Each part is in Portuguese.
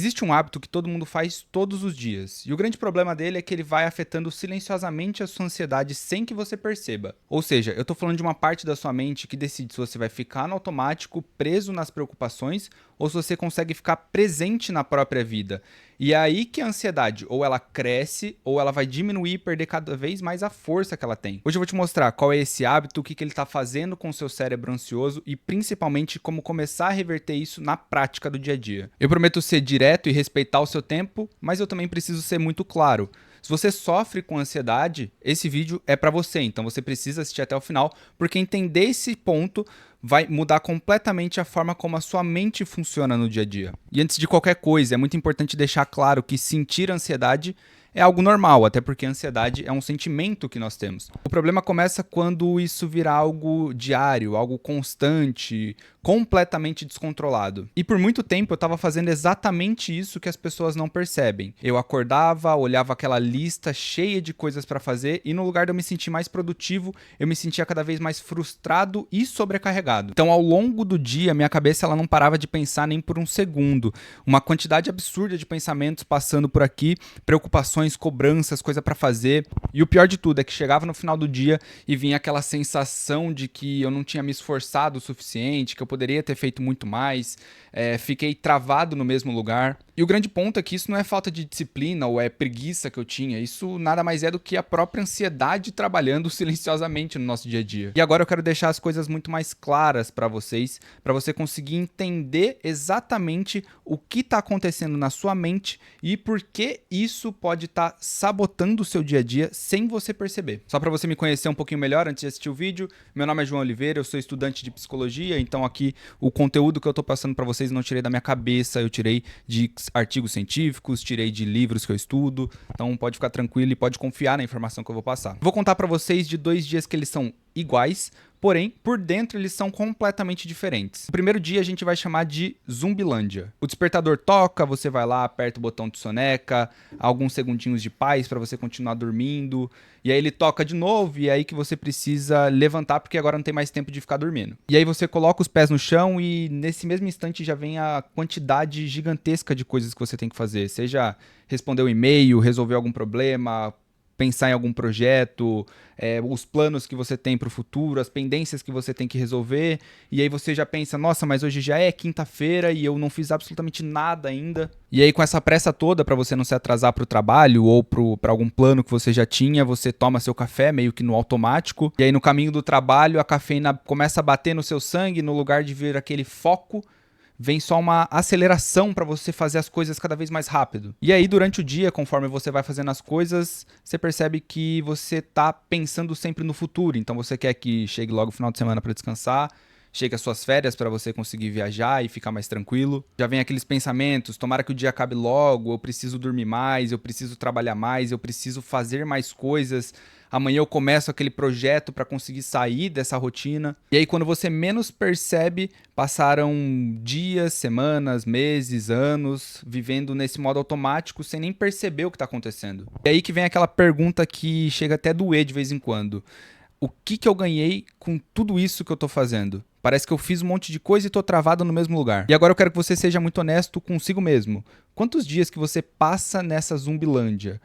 Existe um hábito que todo mundo faz todos os dias, e o grande problema dele é que ele vai afetando silenciosamente a sua ansiedade sem que você perceba. Ou seja, eu tô falando de uma parte da sua mente que decide se você vai ficar no automático, preso nas preocupações, ou se você consegue ficar presente na própria vida. E é aí que a ansiedade, ou ela cresce, ou ela vai diminuir e perder cada vez mais a força que ela tem. Hoje eu vou te mostrar qual é esse hábito, o que ele está fazendo com o seu cérebro ansioso e principalmente como começar a reverter isso na prática do dia a dia. Eu prometo ser direto e respeitar o seu tempo, mas eu também preciso ser muito claro. Se você sofre com ansiedade, esse vídeo é para você, então você precisa assistir até o final, porque entender esse ponto vai mudar completamente a forma como a sua mente funciona no dia a dia. E antes de qualquer coisa, é muito importante deixar claro que sentir ansiedade é algo normal, até porque a ansiedade é um sentimento que nós temos. O problema começa quando isso vira algo diário, algo constante, completamente descontrolado. E por muito tempo eu estava fazendo exatamente isso que as pessoas não percebem. Eu acordava, olhava aquela lista cheia de coisas para fazer e no lugar de eu me sentir mais produtivo, eu me sentia cada vez mais frustrado e sobrecarregado. Então ao longo do dia, minha cabeça ela não parava de pensar nem por um segundo. Uma quantidade absurda de pensamentos passando por aqui, preocupações, cobranças, coisa para fazer. E o pior de tudo é que chegava no final do dia e vinha aquela sensação de que eu não tinha me esforçado o suficiente, que eu poderia ter feito muito mais, fiquei travado no mesmo lugar. E o grande ponto é que isso não é falta de disciplina ou é preguiça que eu tinha, isso nada mais é do que a própria ansiedade trabalhando silenciosamente no nosso dia a dia. E agora eu quero deixar as coisas muito mais claras para você conseguir entender exatamente o que está acontecendo na sua mente e por que isso pode estar sabotando o seu dia a dia sem você perceber. Só para você me conhecer um pouquinho melhor antes de assistir o vídeo, meu nome é João Oliveira, eu sou estudante de psicologia, então aqui o conteúdo que eu estou passando para vocês não tirei da minha cabeça, eu tirei de artigos científicos, tirei de livros que eu estudo, então pode ficar tranquilo e pode confiar na informação que eu vou passar. Vou contar para vocês de 2 dias que eles são iguais, porém, por dentro eles são completamente diferentes. O primeiro dia a gente vai chamar de Zumbilândia. O despertador toca, você vai lá, aperta o botão de soneca, alguns segundinhos de paz para você continuar dormindo, e aí ele toca de novo, e é aí que você precisa levantar, porque agora não tem mais tempo de ficar dormindo. E aí você coloca os pés no chão e nesse mesmo instante já vem a quantidade gigantesca de coisas que você tem que fazer, seja responder um e-mail, resolver algum problema, pensar em algum projeto, os planos que você tem para o futuro, as pendências que você tem que resolver, e aí você já pensa, nossa, mas hoje já é quinta-feira e eu não fiz absolutamente nada ainda. E aí com essa pressa toda para você não se atrasar para o trabalho ou para algum plano que você já tinha, você toma seu café meio que no automático, e aí no caminho do trabalho a cafeína começa a bater no seu sangue, no lugar de vir aquele foco, vem só uma aceleração para você fazer as coisas cada vez mais rápido. E aí, durante o dia, conforme você vai fazendo as coisas, você percebe que você tá pensando sempre no futuro. Então você quer que chegue logo o final de semana para descansar, chegue as suas férias para você conseguir viajar e ficar mais tranquilo. Já vem aqueles pensamentos, tomara que o dia acabe logo, eu preciso dormir mais, eu preciso trabalhar mais, eu preciso fazer mais coisas. Amanhã eu começo aquele projeto para conseguir sair dessa rotina. E aí quando você menos percebe, passaram dias, semanas, meses, anos, vivendo nesse modo automático sem nem perceber o que está acontecendo. E aí que vem aquela pergunta que chega até a doer de vez em quando. O que eu ganhei com tudo isso que eu tô fazendo? Parece que eu fiz um monte de coisa e tô travado no mesmo lugar. E agora eu quero que você seja muito honesto consigo mesmo. Quantos dias que você passa nessa Zumbilândia?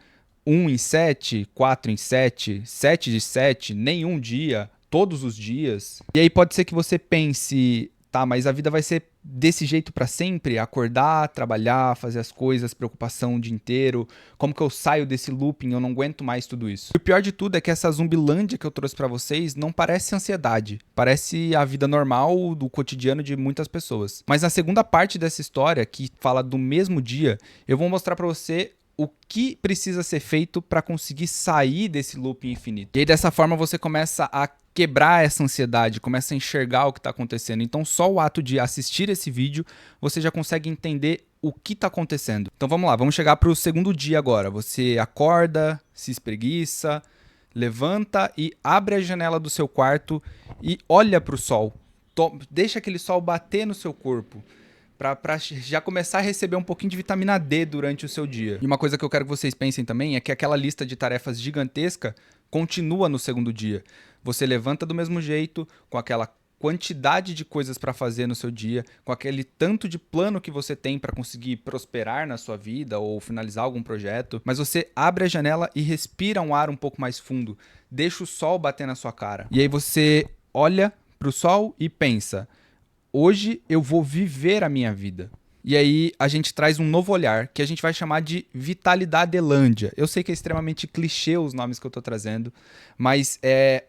1 em 7, 4 em 7, 7 de 7, nenhum dia, todos os dias. E aí pode ser que você pense, tá, mas a vida vai ser desse jeito pra sempre? Acordar, trabalhar, fazer as coisas, preocupação o dia inteiro. Como que eu saio desse looping? Eu não aguento mais tudo isso. E o pior de tudo é que essa Zumbilândia que eu trouxe pra vocês não parece ansiedade. Parece a vida normal do cotidiano de muitas pessoas. Mas na segunda parte dessa história, que fala do mesmo dia, eu vou mostrar pra você o que precisa ser feito para conseguir sair desse loop infinito. E aí dessa forma você começa a quebrar essa ansiedade, começa a enxergar o que está acontecendo. Então só o ato de assistir esse vídeo, você já consegue entender o que está acontecendo. Então vamos lá, vamos chegar para o segundo dia agora. Você acorda, se espreguiça, levanta e abre a janela do seu quarto e olha para o sol. Deixa aquele sol bater no seu corpo, para já começar a receber um pouquinho de vitamina D durante o seu dia. E uma coisa que eu quero que vocês pensem também é que aquela lista de tarefas gigantesca continua no segundo dia. Você levanta do mesmo jeito, com aquela quantidade de coisas para fazer no seu dia, com aquele tanto de plano que você tem para conseguir prosperar na sua vida ou finalizar algum projeto, mas você abre a janela e respira um ar um pouco mais fundo, deixa o sol bater na sua cara. E aí você olha pro sol e pensa: hoje eu vou viver a minha vida. E aí a gente traz um novo olhar, que a gente vai chamar de Vitalidadelândia. Eu sei que é extremamente clichê os nomes que eu tô trazendo, mas é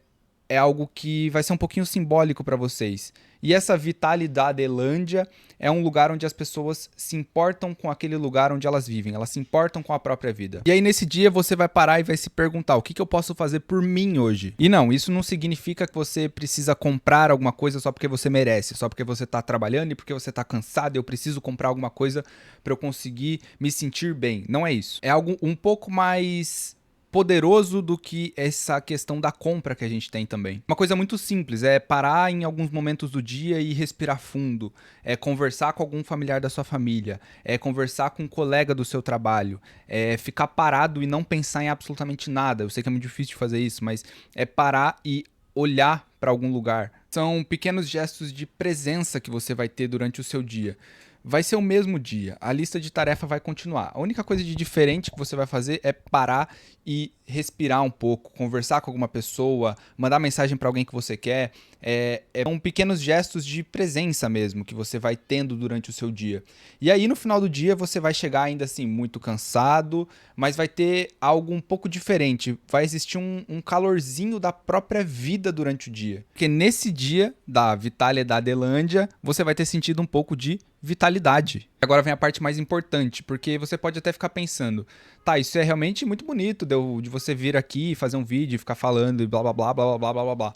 algo que vai ser um pouquinho simbólico para vocês. E essa Vitalidadelândia é um lugar onde as pessoas se importam com aquele lugar onde elas vivem, elas se importam com a própria vida. E aí nesse dia você vai parar e vai se perguntar: o que eu posso fazer por mim hoje? E não, isso não significa que você precisa comprar alguma coisa só porque você merece, só porque você tá trabalhando e porque você tá cansado e eu preciso comprar alguma coisa para eu conseguir me sentir bem. Não é isso. É algo um pouco mais poderoso do que essa questão da compra que a gente tem também. Uma coisa muito simples, é parar em alguns momentos do dia e respirar fundo, é conversar com algum familiar da sua família, é conversar com um colega do seu trabalho, é ficar parado e não pensar em absolutamente nada. Eu sei que é muito difícil de fazer isso, mas é parar e olhar para algum lugar. São pequenos gestos de presença que você vai ter durante o seu dia. Vai ser o mesmo dia, a lista de tarefa vai continuar. A única coisa de diferente que você vai fazer é parar e respirar um pouco, conversar com alguma pessoa, mandar mensagem para alguém que você quer. São pequenos gestos de presença mesmo que você vai tendo durante o seu dia. E aí no final do dia você vai chegar ainda assim muito cansado, mas vai ter algo um pouco diferente. Vai existir um calorzinho da própria vida durante o dia. Porque nesse dia da Vitália da Adelândia, você vai ter sentido um pouco de vitalidade. Agora vem a parte mais importante, porque você pode até ficar pensando: tá, isso é realmente muito bonito de você vir aqui, fazer um vídeo e ficar falando e blá blá blá blá blá blá blá blá.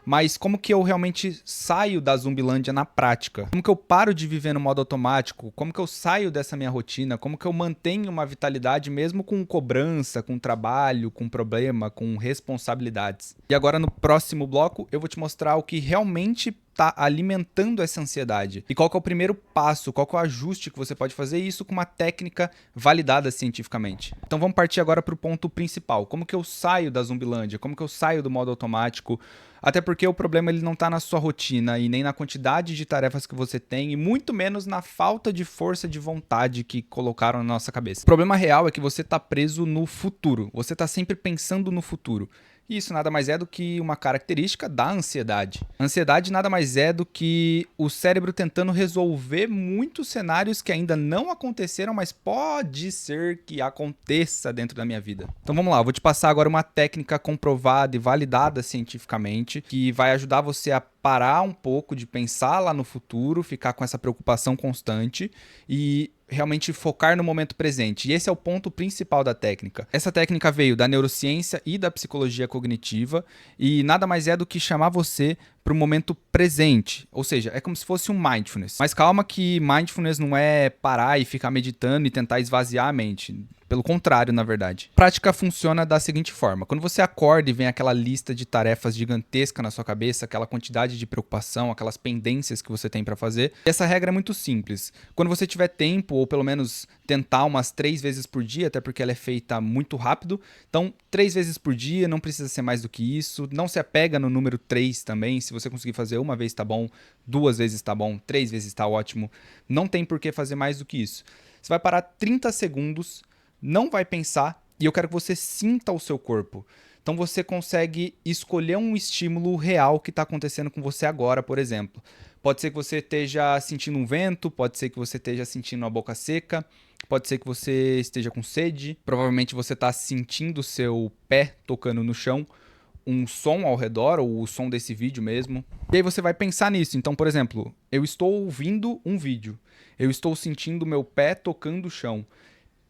Mas como que eu realmente saio da Zumbilândia na prática? Como que eu paro de viver no modo automático? Como que eu saio dessa minha rotina? Como que eu mantenho uma vitalidade mesmo com cobrança, com trabalho, com problema, com responsabilidades? E agora no próximo bloco eu vou te mostrar o que realmente está alimentando essa ansiedade. E qual que é o primeiro passo, qual que é o ajuste que você pode fazer, isso com uma técnica validada cientificamente. Então vamos partir agora para o ponto principal. Como que eu saio da Zumbilândia? Como que eu saio do modo automático? Até porque o problema ele não está na sua rotina e nem na quantidade de tarefas que você tem e muito menos na falta de força de vontade que colocaram na nossa cabeça. O problema real é que você está preso no futuro. Você está sempre pensando no futuro. E isso nada mais é do que uma característica da ansiedade. A ansiedade nada mais é do que o cérebro tentando resolver muitos cenários que ainda não aconteceram, mas pode ser que aconteça dentro da minha vida. Então vamos lá, eu vou te passar agora uma técnica comprovada e validada cientificamente que vai ajudar você a parar um pouco de pensar lá no futuro, ficar com essa preocupação constante e realmente focar no momento presente. E esse é o ponto principal da técnica. Essa técnica veio da neurociência e da psicologia cognitiva e nada mais é do que chamar você para o momento presente. Ou seja, é como se fosse um mindfulness. Mas calma que mindfulness não é parar e ficar meditando e tentar esvaziar a mente. Pelo contrário, na verdade. A prática funciona da seguinte forma. Quando você acorda e vem aquela lista de tarefas gigantesca na sua cabeça, aquela quantidade de preocupação, aquelas pendências que você tem para fazer, essa regra é muito simples. Quando você tiver tempo, ou pelo menos tentar umas 3 vezes por dia, até porque ela é feita muito rápido, então 3 vezes por dia, não precisa ser mais do que isso. Não se apega no número 3 também. Se você conseguir fazer uma vez tá bom, 2 vezes tá bom, 3 vezes tá ótimo. Não tem por que fazer mais do que isso. Você vai parar 30 segundos, não vai pensar e eu quero que você sinta o seu corpo. Então você consegue escolher um estímulo real que está acontecendo com você agora, por exemplo. Pode ser que você esteja sentindo um vento, pode ser que você esteja sentindo a boca seca, pode ser que você esteja com sede, provavelmente você está sentindo o seu pé tocando no chão, um som ao redor, ou o som desse vídeo mesmo. E aí você vai pensar nisso. Então, por exemplo, eu estou ouvindo um vídeo, eu estou sentindo meu pé tocando o chão.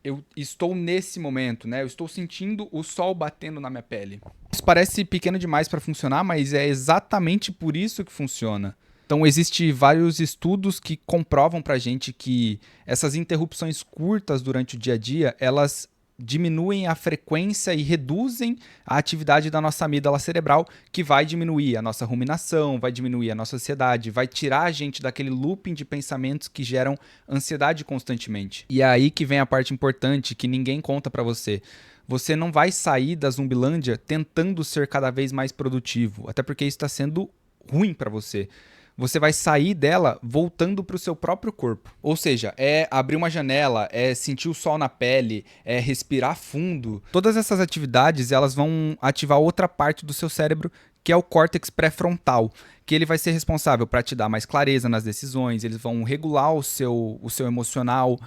Eu estou nesse momento, né? Eu estou sentindo o sol batendo na minha pele. Isso parece pequeno demais para funcionar, mas é exatamente por isso que funciona. Então, existem vários estudos que comprovam pra gente que essas interrupções curtas durante o dia a dia, elas diminuem a frequência e reduzem a atividade da nossa amígdala cerebral, que vai diminuir a nossa ruminação, vai diminuir a nossa ansiedade, vai tirar a gente daquele looping de pensamentos que geram ansiedade constantemente. E é aí que vem a parte importante que ninguém conta pra você. Você não vai sair da Zumbilândia tentando ser cada vez mais produtivo, até porque isso está sendo ruim para você. Você vai sair dela voltando para o seu próprio corpo. Ou seja, é abrir uma janela, é sentir o sol na pele, é respirar fundo. Todas essas atividades, elas vão ativar outra parte do seu cérebro, que é o córtex pré-frontal, que ele vai ser responsável para te dar mais clareza nas decisões, eles vão regular o seu emocional.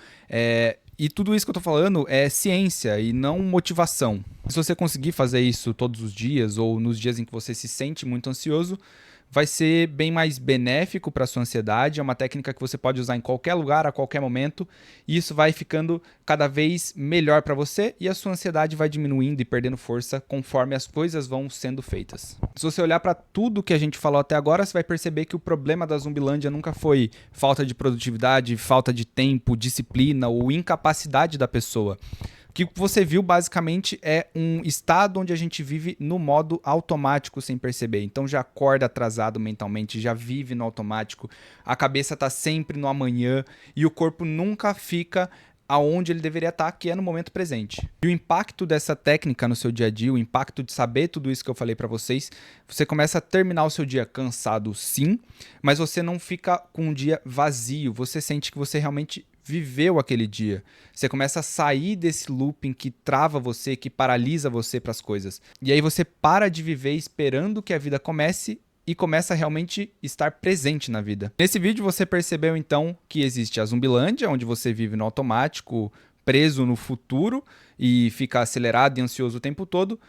E tudo isso que eu tô falando é ciência e não motivação. Se você conseguir fazer isso todos os dias ou nos dias em que você se sente muito ansioso, vai ser bem mais benéfico para a sua ansiedade. É uma técnica que você pode usar em qualquer lugar, a qualquer momento, e isso vai ficando cada vez melhor para você e a sua ansiedade vai diminuindo e perdendo força conforme as coisas vão sendo feitas. Se você olhar para tudo que a gente falou até agora, você vai perceber que o problema da Zumbilândia nunca foi falta de produtividade, falta de tempo, disciplina ou incapacidade da pessoa. O que você viu basicamente é um estado onde a gente vive no modo automático sem perceber. Então já acorda atrasado mentalmente, já vive no automático, a cabeça está sempre no amanhã e o corpo nunca fica aonde ele deveria estar, que é no momento presente. E o impacto dessa técnica no seu dia a dia, o impacto de saber tudo isso que eu falei para vocês, você começa a terminar o seu dia cansado sim, mas você não fica com um dia vazio, você sente que você realmente viveu aquele dia. Você começa a sair desse looping que trava você, que paralisa você para as coisas. E aí você para de viver esperando que a vida comece e começa a realmente estar presente na vida. Nesse vídeo você percebeu então que existe a Zumbilândia, onde você vive no automático, preso no futuro e fica acelerado e ansioso o tempo todo,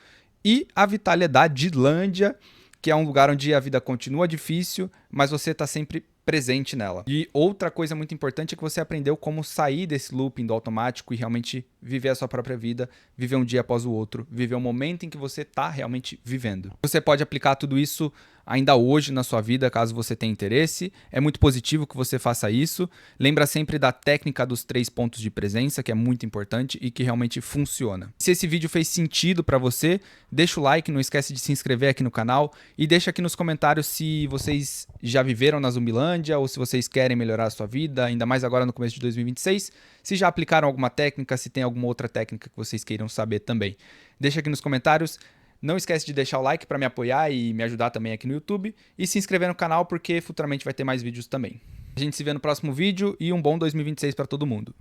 e a Vitaliedadilândia, que é um lugar onde a vida continua difícil, mas você está sempre presente nela. E outra coisa muito importante é que você aprendeu como sair desse looping do automático e realmente viver a sua própria vida, viver um dia após o outro, viver o momento em que você está realmente vivendo. Você pode aplicar tudo isso ainda hoje na sua vida, caso você tenha interesse. É muito positivo que você faça isso. Lembra sempre da técnica dos 3 pontos de presença, que é muito importante e que realmente funciona. Se esse vídeo fez sentido para você, deixa o like, não esquece de se inscrever aqui no canal e deixa aqui nos comentários se vocês já viveram na Zumbilândia ou se vocês querem melhorar a sua vida, ainda mais agora no começo de 2026. Se já aplicaram alguma técnica, se tem alguma outra técnica que vocês queiram saber também. Deixa aqui nos comentários. Não esquece de deixar o like para me apoiar e me ajudar também aqui no YouTube. E se inscrever no canal porque futuramente vai ter mais vídeos também. A gente se vê no próximo vídeo e um bom 2026 para todo mundo.